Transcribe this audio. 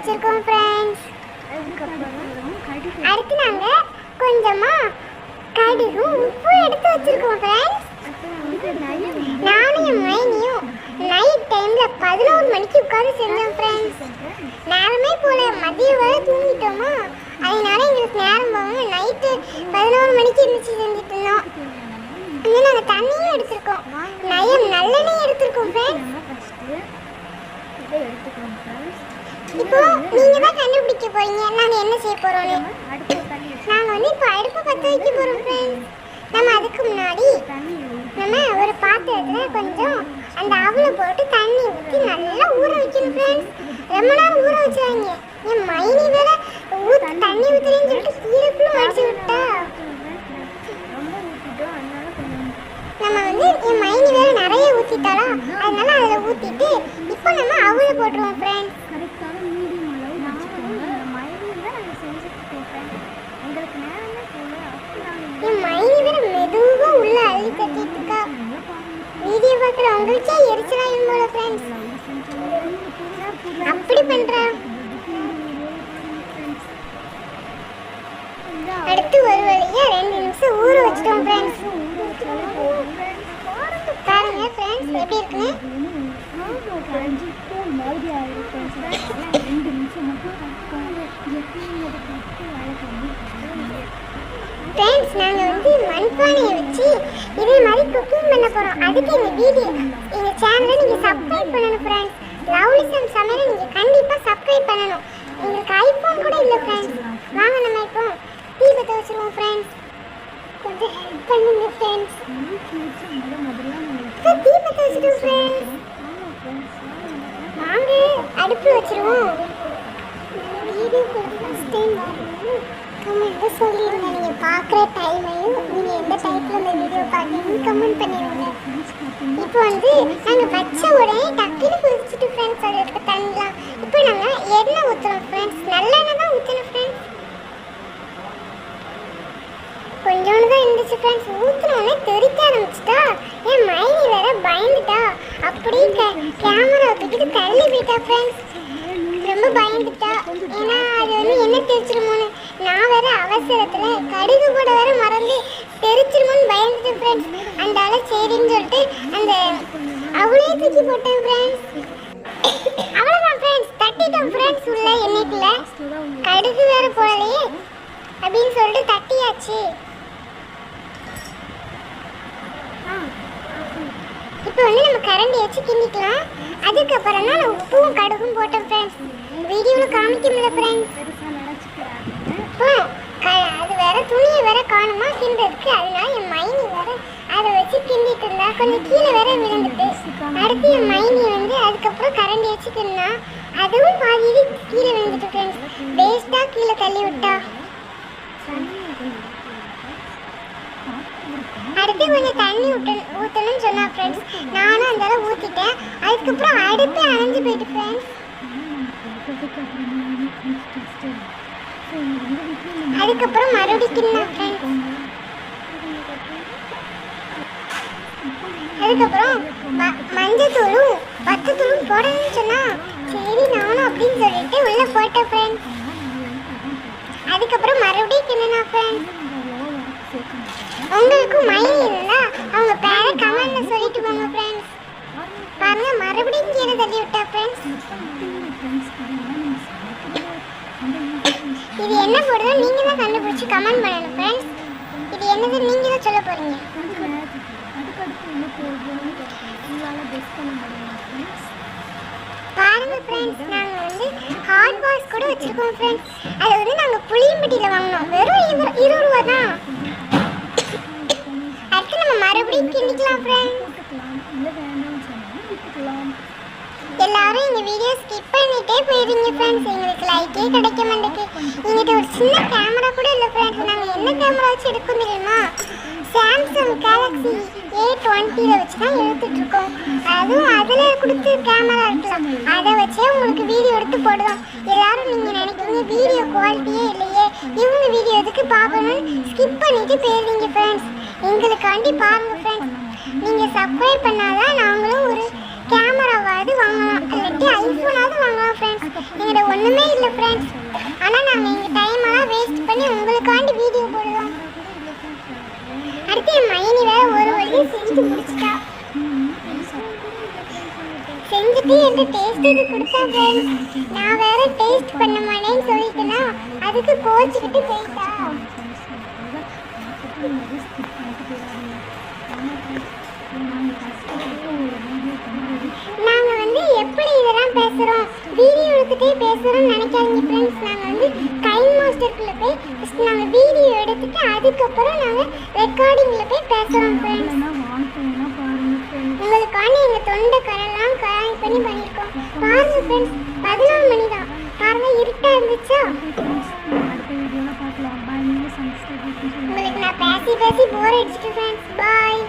வச்சிருக்கோம் ஃப்ரெண்ட்ஸ். அடுத்து நாங்கள் கொஞ்சமாக கடுகும் உப்பு எடுத்து வச்சிருக்கோம் ஃப்ரெண்ட்ஸ். நானும் என் மைனியும் நைட் டைமில் 11 மணிக்கு உட்காந்து செஞ்சோம் ஃப்ரெண்ட்ஸ். நேரமே போல மதியம் வரை தூங்கிட்டோமா, அதனால எங்களுக்கு நேரம் போகாமல் நைட்டு 11 மணிக்கு இருந்துச்சு செஞ்சுட்டு இருந்தோம். இன்னும் நாங்கள் தண்ணியும் எடுத்துருக்கோம், நல்லெண்ணெய் எடுத்துருக்கோம் ஃப்ரெண்ட்ஸ். இப்போ நீங்கள் தான் கண்டுபிடிக்க போறீங்க நாங்கள் என்ன செய்ய போகிறோன்னு. நாங்கள் வந்து இப்போ அடுப்பை பற்ற வைக்க போகிறோம் ஃப்ரெண்ட்ஸ். நம்ம அதுக்கு முன்னாடி நம்ம ஒரு பாத்திரத்தில் கொஞ்சம் அந்த அவலை போட்டு தண்ணி ஊற்றி நல்லா ஊற வைக்கணும் ஃப்ரெண்ட்ஸ். ரொம்ப நேரம் ஊற வச்சுருவாங்க. என் மைனி வேற தண்ணி ஊற்றுறேன்னு சொல்லிட்டு கீழே அடிச்சு விட்டா. நம்ம வந்து என் மைனி வேற நிறைய ஊற்றிட்டாளா, அதனால அதில் ஊற்றிட்டு இப்போ நம்ம அவலை போட்டுருவோம் ஃப்ரெண்ட்ஸ். என் மைனி வேற மெதுவாக உள்ள அள்ளி கட்டிட்டு இருக்கா. வீடியோ பார்க்குற அவங்களுக்கே எரிச்சலாயும் போல ஃப்ரெண்ட்ஸ். அப்படி பண்றா. அடுத்து ஒரு வழியா 2 நிமிஷம் ஊற வச்சிட்டோம் ஃப்ரெண்ட்ஸ். பாருங்க ஃப்ரெண்ட்ஸ் எப்படி இருக்குன்னு. ஃப்ரெண்ட்ஸ் நாங்கள் வந்து மண்பானையை வச்சு இதே மாதிரி குக்கிங் பண்ண போகிறோம். அதுக்கு எங்கள் சேனலை நீங்கள் சப்ஸ்கிரைப் பண்ணணும் ஃப்ரெண்ட்ஸ். லவ்லிசம் சமையலை நீங்கள் கண்டிப்பாக சப்ஸ்கிரைப் பண்ணணும். எங்களுக்கு ஐஃபோன் கூட இல்லை ஃப்ரெண்ட்ஸ். வாங்க நம்ம இப்போ டீ பற்ற வச்சுருவோம் ஃப்ரெண்ட்ஸ். கொஞ்சம் ஹெல்ப் பண்ணுங்க ஃப்ரெண்ட்ஸ். டீ பற்ற வச்சுட்டோம் ஃப்ரெண்ட்ஸ். வாங்க அடுப்பு வச்சுருவோம். வீடியோ ஃபர்ஸ்ட் டைம் வரணும் கமெண்ட்டில் சொல்லிடுங்க. நீங்கள் பார்க்குற டைமையும் நீங்கள் எந்த டைப்பில் இந்த வீடியோ பார்க்குறீங்கன்னு கமெண்ட் பண்ணிடுங்க. இப்போ வந்து நாங்கள் வச்ச உடனே டக்குன்னு குதிச்சுட்டு ஃப்ரெண்ட்ஸ் அதில் இருக்க தண்ணிலாம். இப்போ நாங்கள் எண்ணெய் ஊற்றுறோம் ஃப்ரெண்ட்ஸ். நல்லெண்ணெய் தான் ஊற்றணும் ஃப்ரெண்ட்ஸ். கொஞ்சோண்டு தான் இருந்துச்சு ஃப்ரெண்ட்ஸ். ஊற்றினோடனே தெறிக்க ஆரம்பிச்சிட்டா. என் மைனி வேற பயந்துட்டா. அப்படியே கேமரா தூக்கிட்டு தள்ளி போயிட்டா ஃப்ரெண்ட்ஸ். ரொம்ப பயந்துட்டா. ஏன்னா அது வந்து என்ன தெரிச்சிருமோன்னு. நான் வேற அவசரத்தில் கடுகு கூட வேற மறந்து தெரிச்சிருமோன்னு பயந்துட்டு ஃப்ரெண்ட்ஸ். அந்த ஆளை சரின்னு சொல்லிட்டு அந்த அவளையே தூக்கி போட்டேன் ஃப்ரெண்ட்ஸ். அவ்வளோதான் ஃப்ரெண்ட்ஸ், தட்டிட்டோம் ஃப்ரெண்ட்ஸ். உள்ள எண்ணெய்க்குள்ள கடுகு வேற போடலையே அப்படின்னு சொல்லிட்டு தட்டியாச்சு. இப்போ வந்து நம்ம கரண்டி வச்சு கிண்டிக்கலாம். அதுக்கப்புறம் தான் நான் உப்பும் கடுகும் போட்டேன் ஃப்ரெண்ட்ஸ். வீடியோவில் காமிக்க முடியல ஃப்ரெண்ட்ஸ். இப்போ அது வேற துணியை வேற காணுமா கிண்டதுக்கு. அதனால என் மைனி வேற அதை வச்சு கிண்டிட்டு இருந்தா. கொஞ்சம் கீழே வேற விழுந்துட்டு. அடுத்து என் மைனி வந்து அதுக்கப்புறம் கரண்டி வச்சு கிண்டா. அதுவும் பாதி கீழே விழுந்துட்டு ஃப்ரெண்ட்ஸ். வேஸ்ட்டாக கீழே தள்ளி விட்டா. அடுத்து கொஞ்சம் தண்ணி ஊற்றணும்னு சொன்னா ஃப்ரெண்ட்ஸ். நானும் அந்த அளவு ஊற்றிட்டேன். அதுக்கப்புறம் அடுப்பே அணைஞ்சு போயிட்டு ஃப்ரெண்ட்ஸ். அதுக்கப்புறம் மறுபடியும் கிண்ணா ஃப்ரெண்ட்ஸ். அதுக்கப்புறம் மஞ்சத்தூளும் பத்துத்தூளும் போடணும்னு சொன்னா சரி நானும் அப்படின்னு சொல்லிட்டு உள்ள போட்டேன் ஃப்ரெண்ட்ஸ். அதுக்கப்புறம் மறுபடியும் கிண்ணா ஃப்ரெண்ட்ஸ். உங்களுக்கும் மைனி இருந்தா அவங்க பேரை கமெண்ட்ல சொல்லிட்டு போங்க ஃப்ரெண்ட்ஸ். பாருங்க மறுபடியும் கீழே தள்ளி விட்டா ஃப்ரெண்ட்ஸ். இது என்ன போடுதோ நீங்க தான் கண்டுபிடிச்சு கமெண்ட் பண்ணணும் ஃப்ரெண்ட்ஸ். இது என்னது நீங்க தான் சொல்ல போறீங்க. பாருங்க ஃப்ரெண்ட்ஸ், நாங்க வந்து ஹாட் பாக்ஸ் கூட வச்சிருக்கோம் ஃப்ரெண்ட்ஸ். அது வந்து நாங்க புளியம்பட்டியில வாங்கினோம். வெறும் 20 ரூபா தான். அடுத்து நம்ம மறுபடியும் கிண்டிக்கலாம் ஃப்ரெண்ட்ஸ். எல்லாரும் இந்த வீடியோ ஸ்கிப் பண்ணிட்டே போயிருங்க ஃப்ரெண்ட்ஸ். எங்களுக்கு லைக்கே கிடைக்க மாட்டேங்குது. எங்கிட்ட ஒரு சின்ன கேமரா கூட இல்லை ஃப்ரெண்ட்ஸ். நாங்கள் என்ன கேமரா வச்சு எடுக்கும் தெரியுமா? சாம்சங் கேலக்ஸி A20 வச்சு தான் எடுத்துட்டு இருக்கோம். அதுவும் அதில் கொடுத்து கேமரா இருக்கலாம். அதை வச்சே உங்களுக்கு வீடியோ எடுத்து போடுவோம். எல்லாரும் நீங்கள் நினைக்கிறீங்க வீடியோ குவாலிட்டியே இல்லையே, இவங்க வீடியோ எதுக்கு பார்க்கணும்னு ஸ்கிப் பண்ணிட்டு போயிருவீங்க ஃப்ரெண்ட்ஸ். எங்களுக்காண்டி பாருங்கள் ஃப்ரெண்ட்ஸ். நீங்கள் சப்ஸ்கிரைப் பண்ணாதான் நாங்களும் ஒரு கேமராவாவது வாங்கலாம், இல்லாட்டி ஐஃபோனாவது வாங்கலாம் ஃப்ரெண்ட்ஸ். எங்கிட்ட ஒன்றுமே இல்லை ஃப்ரெண்ட்ஸ். ஆனால் நாங்கள் எங்கள் டைமெல்லாம் வேஸ்ட் பண்ணி உங்களுக்காண்டி வீடியோ போடுவோம். அடுத்து என் மைனி வேற ஒரு வழியும் செஞ்சு முடிச்சிட்டா. செஞ்சுட்டு என்கிட்ட டேஸ்ட்டுக்கு கொடுத்தா ஃப்ரெண்ட்ஸ். நான் வேற டேஸ்ட் பண்ண மாட்டேன்னு சொல்லிட்டேன்னா அதுக்கு கோச்சிக்கிட்டு போயிட்டா. நாங்கள் வந்து எப்படி இதெல்லாம் பேசுகிறோம், வீடியோ எடுத்துகிட்டே பேசுகிறோம்னு நினைக்காதீங்க ஃப்ரெண்ட்ஸ். நாங்கள் வந்து கைன் மாஸ்டருக்குள்ளே போய் ஃபஸ்ட் நாங்கள் வீடியோ எடுத்துட்டு அதுக்கப்புறம் நாங்கள் ரெக்கார்டிங்கில் போய் பேசுகிறோம் ஃப்ரெண்ட்ஸ். உங்களுக்கான எங்கள் தொண்டை கரெல்லாம் கராய் பண்ணி பண்ணியிருக்கோம். பாருங்கள் ஃப்ரெண்ட்ஸ், 14 மணி தான். பாருங்கள், இருட்டாக இருந்துச்சா? உங்களுக்கு நான் பேசி போர் அடிச்சிட்டு ஃப்ரெண்ட்ஸ். பாய்.